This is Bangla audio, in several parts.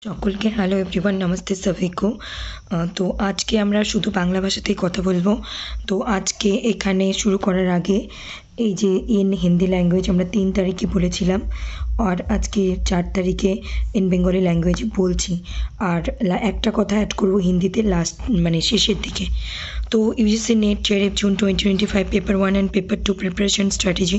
সকলকে হ্যালো এভরিওয়ান, নমস্তে সবাই কো। তো আজকে আমরা শুধু বাংলা ভাষাতেই কথা বলবো। তো আজকে এখানে শুরু করার আগে এই যে ইন হিন্দি ল্যাঙ্গুয়েজ আমরা 3 তারিখে বলেছিলাম, আর আজকে 4 তারিখে ইন বেঙ্গলি ল্যাঙ্গুয়েজ বলছি। আর একটা কথা অ্যাড করবো হিন্দিতে লাস্ট মানে শেষের দিকে। তো UGC net JRF June 2025 paper 1 and paper 2 preparation strategy,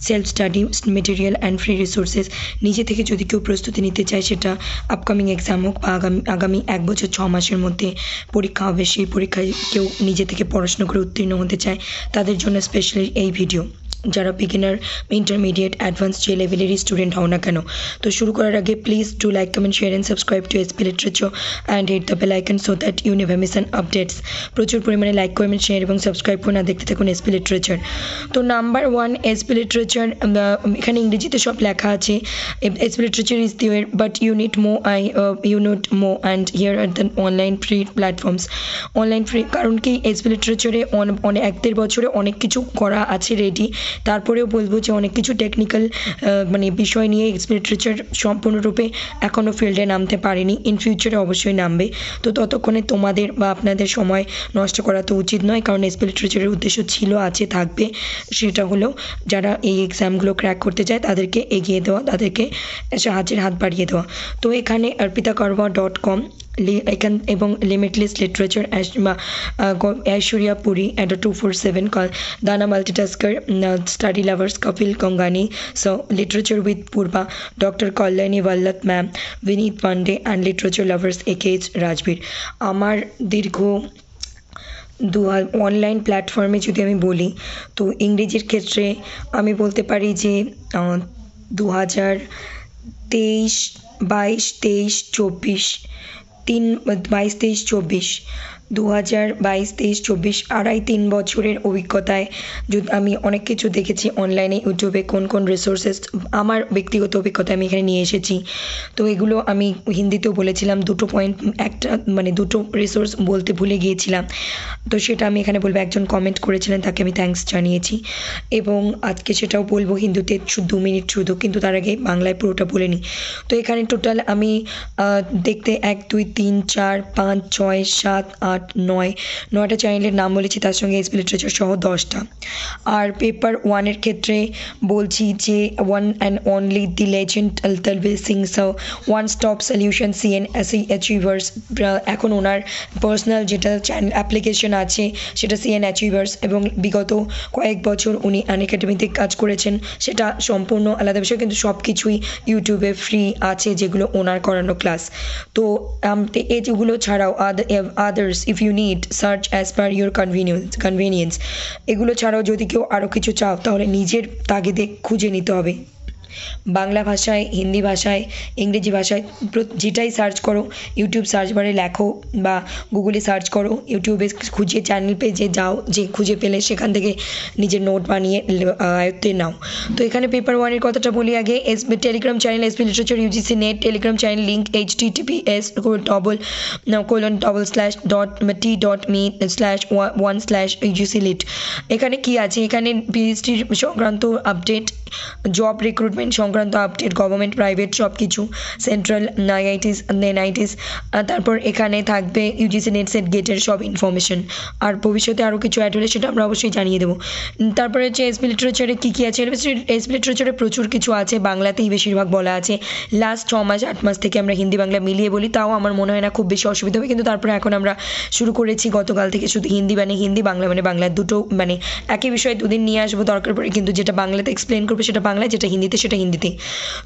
self study material and free resources. নিজে থেকে যদি কেউ প্রস্তুতি নিতে চায়, সেটা আপকামিং এক্সাম হোক বা আগামী 1 বছর 6 মাসের মধ্যে পরীক্ষা হবে, সেই পরীক্ষায় কেউ নিজে থেকে পড়াশোনা করে উত্তীর্ণ হতে চায়, তাদের জন্য স্পেশালি এই ভিডিও। যারা বিগিনার, ইন্টারমিডিয়েট, অ্যাডভান্স যে লেভেলেরই স্টুডেন্ট হও না কেন। তো শুরু করার আগে please do like, comment, share and subscribe to SP literature and hit the bell icon so that you never miss an updates. প্রচুর পরিমাণে লাইক, কমেন্ট, শেয়ার এবং সাবস্ক্রাইব করে না দেখতে থাকুন এসপি লিটারেচার। তো নাম্বার 1 এসপি লিটারেচার, এখানে ইংরেজিতে সব লেখা আছে। SP literature is there but you need more and here are the online free platforms. Online free কারণ কি, এসপি লিটারেচারে অনেক 1-1.5 বছরে অনেক কিছু করা আছে রেডি। তারপরেও বলবো যে অনেক কিছু টেকনিক্যাল মানে বিষয় নিয়ে এসপি লিটারেচার সম্পূর্ণরূপে এখনও ফিল্ডে নামতে পারেনি। ইন ফিউচারে অবশ্যই নামবে। তো ততক্ষণে তোমাদের বা আপনাদের সময় নষ্ট করা তো উচিত নয়, কারণ এসপি লিটারেচারের উদ্দেশ্য ছিল, আছে, থাকবে। সেটা হলো যারা এই এক্সামগুলো ক্র্যাক করতে চায় তাদেরকে এগিয়ে দেওয়া, তাদেরকে সাহায্যের হাত বাড়িয়ে দেওয়া। তো এখানে arpitakarwa.com এখান এবং limitless literature, Aishwarya Puri at 247 দানা multitasker, study lovers Kapil Gangani, so literature with Purba, doctor Kalyani Wallath ma'am, Vineet Pandey and literature lovers AKH Rajbir. আমার দীর্ঘ অনলাইন প্ল্যাটফর্মে যদি আমি বলি, তো ইংরেজির ক্ষেত্রে আমি বলতে পারি যে 2023, 22, 23, 24, 2022-23-24 2,022-23-24 3 বছরের অভিজ্ঞতায় আমি অনেক কিছু দেখেছি অনলাইনে, ইউটিউবে কোন কোন রিসোর্সেস আমার ব্যক্তিগত অভিজ্ঞতা আমি এখানে নিয়ে এসেছি। তো এগুলো আমি হিন্দিতেও বলেছিলাম, দুটো রিসোর্স বলতে ভুলে গিয়েছিলাম, তো সেটা আমি এখানে বলবো। একজন কমেন্ট করেছিলেন, তাকে আমি থ্যাঙ্কস জানিয়েছি, এবং আজকে সেটাও বলবো হিন্দিতে 2 মিনিট শুধু, কিন্তু তার আগে বাংলায় পুরোটা বলে নিই। তো এখানে টোটাল আমি দেখতে 1, 2, 3, 4, 5, 6, 7, 8, 9টা চ্যানেলের নাম বলেছি, তার সঙ্গে এসপি লিটারেচার সহ 10টা। আর পেপার 1-এর ক্ষেত্রে বলছি যে one and only the legend Talbir Singh one stop solution CNSE achievers. এখন ওনার পার্সোনাল যেটা চ্যানেল অ্যাপ্লিকেশন আছে সেটা CN অ্যাচিভার্স, এবং বিগত কয়েক বছর উনি আনএকাডেমিতে কাজ করেছেন। সেটা সম্পূর্ণ আলাদা বিষয়, কিন্তু সব কিছুই ইউটিউবে ফ্রি আছে, যেগুলো ওনার করানো ক্লাস। তো এগুলো ছাড়াও others if you need search as per your convenience. এগুলো ছাড়াও যদি কেউ আরও কিছু চাও, তাহলে নিজের তাগিদে খুঁজে নিতে হবে। বাংলা ভাষায়, হিন্দি ভাষায়, ইংরেজি ভাষায় যেটাই সার্চ করো, ইউটিউব সার্চ বারে লেখো বা গুগলে সার্চ করো, ইউটিউবে খুঁজে চ্যানেল পেজে যাও, যে খুঁজে পেলে সেখান থেকে নিজের নোট বানিয়ে আয়ত্তে নাও। তো এখানে পেপার 1-এর কথাটা বলি আগে। Telegram channel SP literature UGC net Telegram channel link https://t.me/1/UGC lit। এখানে কি আছে, এখানে PhD সংক্রান্ত আপডেট, জব রিক্রুটমেন্ট সংক্রান্ত আপডেট, গভর্নমেন্ট, প্রাইভেট সব কিছু, সেন্ট্রাল, NITs, তারপর এখানে থাকবে UGC নেট সেট গেটের সব ইনফরমেশন। আর ভবিষ্যতে আরও কিছু অ্যাড হলে সেটা আমরা অবশ্যই জানিয়ে দেবো। তারপরে হচ্ছে এসপি লিটারেচারে কী কী আছে। এসপি লিটারেচারে প্রচুর কিছু আছে, বাংলাতেই বেশিরভাগ বলা আছে। লাস্ট 6 মাস 8 মাস থেকে আমরা হিন্দি বাংলা মিলিয়ে বলি, তাও আমার মনে হয় না খুব বেশি অসুবিধা হবে। কিন্তু তারপরে এখন আমরা শুরু করেছি গতকাল থেকে শুধু হিন্দি মানে হিন্দি, বাংলা মানে বাংলা, দুটো মানে একই বিষয় দুদিন নিয়ে আসবো দরকার পড়ে, কিন্তু যেটা বাংলাতে এক্সপ্লেন করবো সেটা বাংলায়, যেটা হিন্দিতে সেটা হিন্দিতে।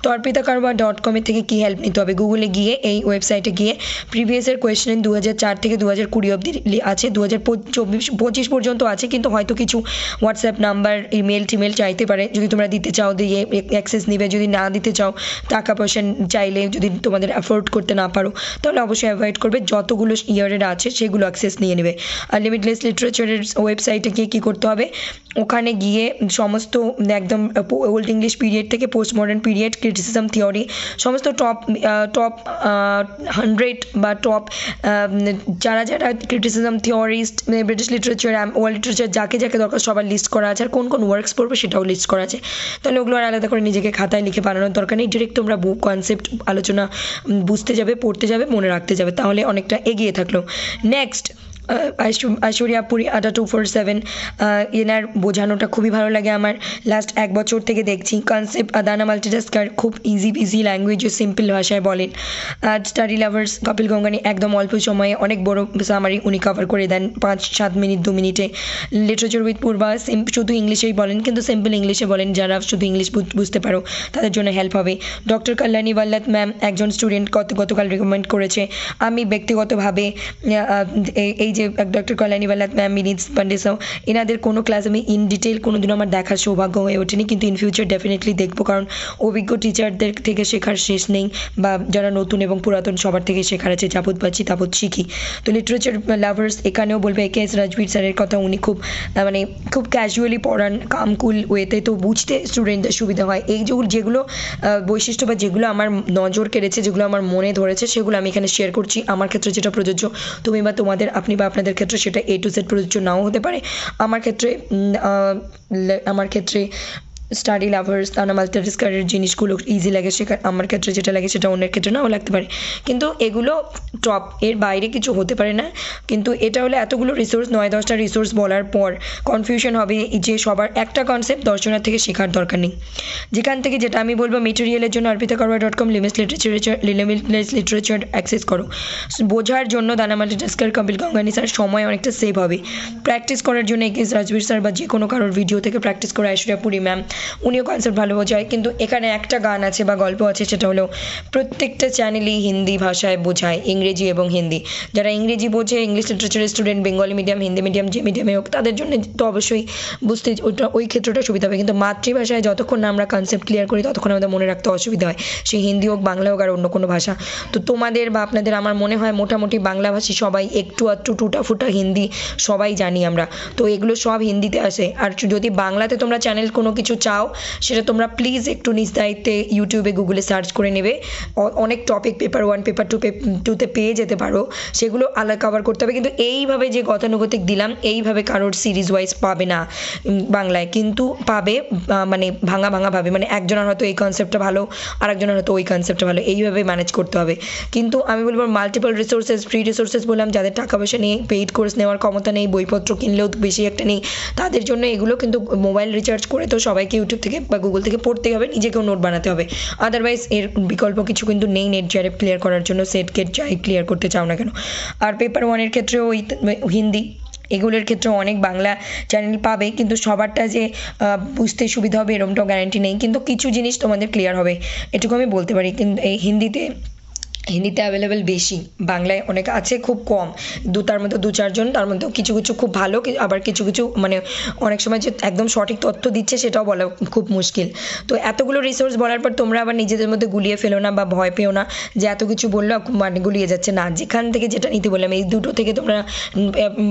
তো arpitakarwa.com থেকে কী হেল্প নিতে হবে, গুগলে গিয়ে এই ওয়েবসাইটে গিয়ে প্রিভিয়াসের কোয়েশ্চেন 2004 থেকে 2020 অবধি আছে, 2025 পর্যন্ত আছে, কিন্তু হয়তো কিছু হোয়াটসঅ্যাপ নাম্বার, ইমেল টিমেল চাইতে পারে। যদি তোমরা দিতে চাও দিয়ে অ্যাক্সেস নিবে, যদি না দিতে চাও টাকা পয়সা চাইলে, যদি তোমাদের অ্যাফোর্ড করতে না পারো, তাহলে অবশ্যই অ্যাভয়েড করবে। যতগুলো ইয়ারের আছে সেগুলো অ্যাক্সেস নিয়ে নেবে। আর লিমিটলেস লিটারেচারের ওয়েবসাইটে গিয়ে কী করতে হবে, ওখানে গিয়ে সমস্ত একদম ওল্ড ইংলিশ পিরিয়ড থেকে post modern period, criticism theory, সমস্ত টপ 100 বা টপ যারা যারা criticism theorist, British literature, world literature, যাকে যাকে দরকার সবার লিস্ট করা আছে। আর কোন কোন ওয়ার্কস পড়বে সেটাও লিস্ট করা আছে। তাহলে ওগুলো আর আলাদা করে নিজেকে খাতায় লিখে বানানোর দরকার নেই। ডিরেক্ট তোমরা কনসেপ্ট আলোচনা বুঝতে যাবে, পড়তে যাবে, মনে রাখতে যাবে, তাহলে অনেকটা এগিয়ে থাকলো। নেক্সট ঐশ্বরিয়া পুরী আটা 247, এনার বোঝানোটা খুবই ভালো লাগে আমার। লাস্ট 1 বছর থেকে দেখছি কনসেপ্ট আদানা মাল্টিটাস্কার, খুব ইজি ল্যাঙ্গুয়েজে সিম্পল ভাষায় বলেন। স্টাডি লাভার্স কপিল গঙ্গানি একদম অল্প সময়ে অনেক বড় সামারি উনি কভার করে দেন 5-7 মিনিট 2 মিনিটে। লিটারেচার উইথ পূর্বা শুধু ইংলিশেই বলেন, কিন্তু সিম্পল ইংলিশে বলেন, যারা শুধু ইংলিশ বুঝতে পারো তাদের জন্য হেল্প হবে। ডক্টর কল্যাণী ওয়াল্লাথ ম্যাম একজন স্টুডেন্ট গতকাল রেকমেন্ড করেছে। আমি ব্যক্তিগতভাবে এই যে ডক্টর কল্যাণী ওয়াল্লাথ ম্যাম, মিনিজ পান্ডেসাও, এনাদের কোনো ক্লাস আমি ইন ডিটেল কোনোদিনও আমার দেখার সৌভাগ্য হয়ে ওঠেনি, কিন্তু ইন ফিউচার ডেফিনেটলি দেখবো, কারণ অভিজ্ঞ টিচারদের থেকে শেখার শেষ নেই, বা যারা নতুন এবং পুরাতন সবার থেকে শেখার আছে, যাবত পাচ্ছি তাবত শিখি। তো লিটারেচার লাভার্স এখানেও বলবে একে.এস. রাজবীর স্যারের কথা, উনি খুব মানে খুব ক্যাজুয়ালি পড়ান, কামকুল ওয়েতে, তো বুঝতে স্টুডেন্টদের সুবিধা হয়। এই যেগুলো বৈশিষ্ট্য বা যেগুলো আমার নজর কেড়েছে, যেগুলো আমার মনে ধরেছে, সেগুলো আমি এখানে শেয়ার করছি। আমার ক্ষেত্রে যেটা প্রযোজ্য, তুমি বা তোমাদের, আপনি বা আপনাদের ক্ষেত্রে সেটা A to Z প্রযোজ্য নাও হতে পারে। আমার ক্ষেত্রে স্টাডি লাভার্স, তারা মাল্টিটাস্কারের জিনিসগুলো ইজি লাগে শেখার, আমার ক্ষেত্রে যেটা লাগে সেটা অন্যের ক্ষেত্রে নাও লাগতে পারে, কিন্তু এগুলো টপ, এর বাইরে কিছু হতে পারে না। কিন্তু এটা হলে এতগুলো রিসোর্স, 9-10টা রিসোর্স বলার পর কনফিউশন হবে যে সবার একটা কনসেপ্ট 10 জনের থেকে শেখার দরকার নেই। যেখান থেকে যেটা আমি বলবো, মেটেরিয়ালের জন্য arpitakarwa.com, লিমিটলেস লিটারেচার অ্যাক্সেস করো। বোঝার জন্য দানা মাল্টিটাস্কার, কপিল গঙ্গানি স্যার, সময় অনেকটা সেভ হবে। প্র্যাকটিস করার জন্য একে.এস. রাজবীর স্যার বা যে কোনো কারোর ভিডিও থেকে প্র্যাকটিস করে, ঐশ্বরিয়া পুরী ম্যাম, উনিও কনসেপ্ট ভালো বোঝায়। কিন্তু এখানে একটা গান আছে বা গল্প আছে, সেটা হলো প্রত্যেকটা চ্যানেলই হিন্দি ভাষায় বোঝায়, ইংরেজি এবং হিন্দি। যারা ইংরেজি বোঝে, ইংলিশ লিটারেচারের student, Bengali medium, Hindi medium, যে মিডিয়ামে হোক, তাদের জন্য তো অবশ্যই বুঝতে ওই ক্ষেত্রটা সুবিধা হবে। কিন্তু মাতৃভাষায় যতক্ষণ না আমরা কনসেপ্ট ক্লিয়ার করি, ততক্ষণ আমাদের মনে রাখতে অসুবিধা হয়, সে হিন্দি হোক, বাংলা হোক, আর অন্য কোনো ভাষা। তো তোমাদের বা আপনাদের, আমার মনে হয় মোটামুটি বাংলাভাষী সবাই একটু আধটু টুটা ফুটা হিন্দি সবাই জানি আমরা, তো এগুলো সব হিন্দিতে আসে। আর যদি বাংলাতে তোমরা চ্যানেল কোনো কিছু চাও, সেটা তোমরা প্লিজ একটু নিজ দায়িত্বে ইউটিউবে, গুগলে সার্চ করে নেবে। অনেক টপিক পেপার 1, পেপার 2তে পেয়ে যেতে পারো, সেগুলো আলাদা কভার করতে হবে। কিন্তু এইভাবে যে গতানুগতিক দিলাম, এইভাবে কারোর সিরিজ ওয়াইজ পাবে না বাংলায়, কিন্তু পাবে মানে ভাঙাভাবে, মানে একজনের হয়তো এই কনসেপ্টটা ভালো, আর একজনের হয়তো ওই কনসেপ্টটা ভালো, এইভাবে ম্যানেজ করতে হবে। কিন্তু আমি বলবো মাল্টিপল রিসোর্সেস, ফ্রি রিসোর্সেস বললাম, যাদের টাকা পয়সা নেই, পেইড কোর্স নেওয়ার ক্ষমতা নেই, বইপত্র কিনলেও বেশি একটা নেই, তাদের জন্য এগুলো। কিন্তু মোবাইল রিচার্জ করে তো সবাইকে ইউটিউব থেকে বা গুগল থেকে পড়তেই হবে, নিজেকেও নোট বানাতে হবে, আদারওয়াইজ এর বিকল্প কিছু কিন্তু নেই নেট জ্যারেপ ক্লিয়ার করার জন্য, সেট কেট যাই ক্লিয়ার করতে চাও না কেন। আর পেপার 1-এর ক্ষেত্রেও ওই হিন্দি, এগুলোর ক্ষেত্রে অনেক বাংলা চ্যানেল পাবে, কিন্তু সবারটা যে বুঝতে সুবিধা হবে এরকমটাও গ্যারান্টি নেই, কিন্তু কিছু জিনিস তোমাদের ক্লিয়ার হবে, এটুকু আমি বলতে পারি। কিন্তু এই হিন্দিতে অ্যাভেলেবেল বেশি, বাংলায় অনেক আছে খুব কম, তার মধ্যে 2-4 জন, তার মধ্যেও কিছু কিছু খুব ভালো, আবার কিছু কিছু মানে অনেক সময় যে একদম সঠিক তথ্য দিচ্ছে সেটাও বলা খুব মুশকিল। তো এতগুলো রিসোর্স বলার পর তোমরা আবার নিজেদের মধ্যে গুলিয়ে ফেলো না বা ভয় পেও না যে এত কিছু বললো মানে গুলিয়ে যাচ্ছে না। যেখান থেকে যেটা নিতে বললাম, এই দুটো থেকে তোমরা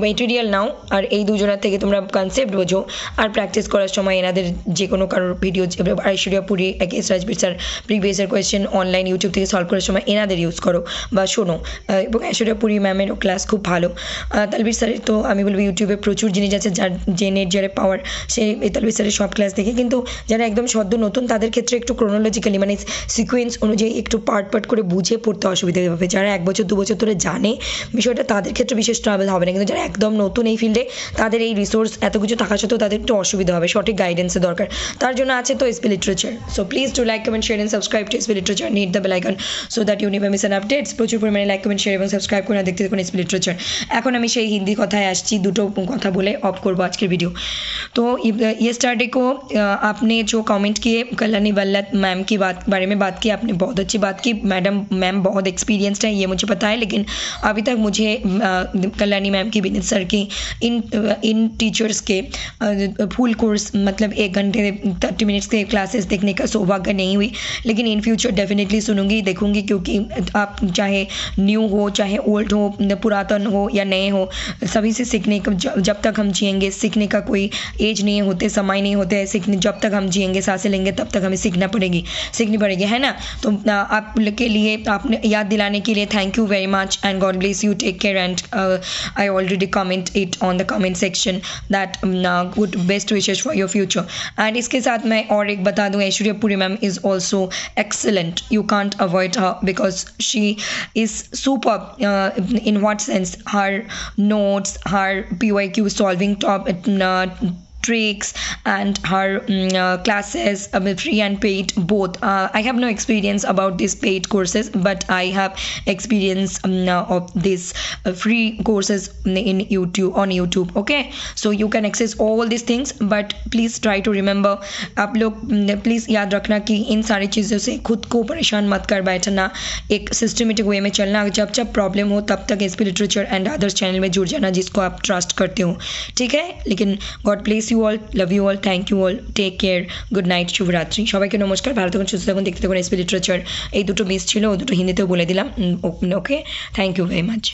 মেটেরিয়াল নাও, আর এই দুজনের থেকে তোমরা কনসেপ্ট বোঝো, আর প্র্যাকটিস করার সময় এনাদের যে কোনো কারোর video, Aishwarya Puri, AKS. Rajbir sir previous year question online YouTube থেকে সলভ করার সময় এনাদের ইউজ করো বা শোনো। এবং ঐশ্বরিয়া পুরী ম্যামেরও ক্লাস খুব ভালো। তালবীর স্যারের তো আমি বলবো ইউটিউবে প্রচুর জিনিস আছে, যার যে নেট যারা পাওয়ার, সে তালবীর স্যারের সব ক্লাস দেখে। কিন্তু যারা একদম সদ্য নতুন, তাদের ক্ষেত্রে একটু ক্রোনোলজিক্যালি মানে সিকোয়েন্স অনুযায়ী একটু পার্ট করে বুঝে পড়তে অসুবিধা হবে। যারা 1 বছর 2 বছর ধরে জানে বিষয়টা, তাদের ক্ষেত্রে বিশেষ ট্রাভেল হবে না, কিন্তু যারা একদম নতুন এই ফিল্ডে, তাদের এই রিসোর্স এত কিছু থাকা সত্ত্বেও তাদের একটু অসুবিধা হবে, সঠিক গাইডেন্সের দরকার। তার জন্য আছে তো SP literature. So please do like, comment, share and subscribe to SP literature, need the bell icon so that you never miss an updates. প্রচুর পরিমাণে লাইক, কমেন্ট, শেয়ার এবং সাবস্ক্রাইব করে দেখতে দেখুন এসপি লিটারেচার। এখন আমি সেই হিন্দি কথায় আসছি, দুটো কথা বলে অফ করবো আজকের वीडियो। तो येस्टरडे को आपने जो कमेंट किए कल्याणी वल्लथ मैम की बारे में बात की, आपने बहुत अच्छी बात की। मैम बहुत एक्सपीरियंस्ड है, ये मुझे पता है, लेकिन अभी तक मुझे कल्याणी मैम की, विनीत सर की, इन टीचर्स के फुल कोर्स मतलब 1 घंटे 30 मिनट्स के क्लासेस देखने का सौभाग्य नहीं हुई, लेकिन इन फ्यूचर डेफिनेटली सुनूंगी, देखूंगी, क्योंकि आप चाहे न्यू हो, चाहे ओल्ड हो, पुरातन हो या नए हो, सभी से सीखने का, जब तक हम जिएंगे सीखने का कोई एज नहीं होते, समय नहीं होते सीखने, जब तक हम जिएंगे सांसें लेंगे तब तक हमें सीखनी पड़ेगी, है ना। तो आप के लिए, आपने याद दिलाने के लिए thank you very much and God bless you, take care and I already comment it on the comment section that good best wishes for your future. And इसके साथ मैं और एक बता दूँ, Aishwarya Puri ma'am is also excellent, you can't avoid her because she is super in what sense, her notes, her PYQ solving top tricks and her classes, free and paid both. I have no experience about these paid courses, but I have experience of these free courses in YouTube, on YouTube. Okay, so you can access all these things, but please try to remember, आप लोग प्लीज़ याद रखना कि इन सारी चीज़ों से खुद को परेशान मत कर बैठना, एक सिस्टमेटिक वे में चलना, जब जब प्रॉब्लम हो तब तक SP literature and others channel में जुड़ जाना जिसको आप ट्रस्ट करते हो, ठीक है। लेकिन God bless you all, love you all, thank you all, take care, good night, শুভরাত্রি সবাইকে নমস্কার, ভালো থাকুন, সুস্থ থাকুন, দেখতে থাকুন এসপি লিটারেচার। এই দুটো মিস ছিল, ও দুটো হিন্দিতেও বলে দিলাম। ওকে, থ্যাংক ইউ ভেরি মাচ।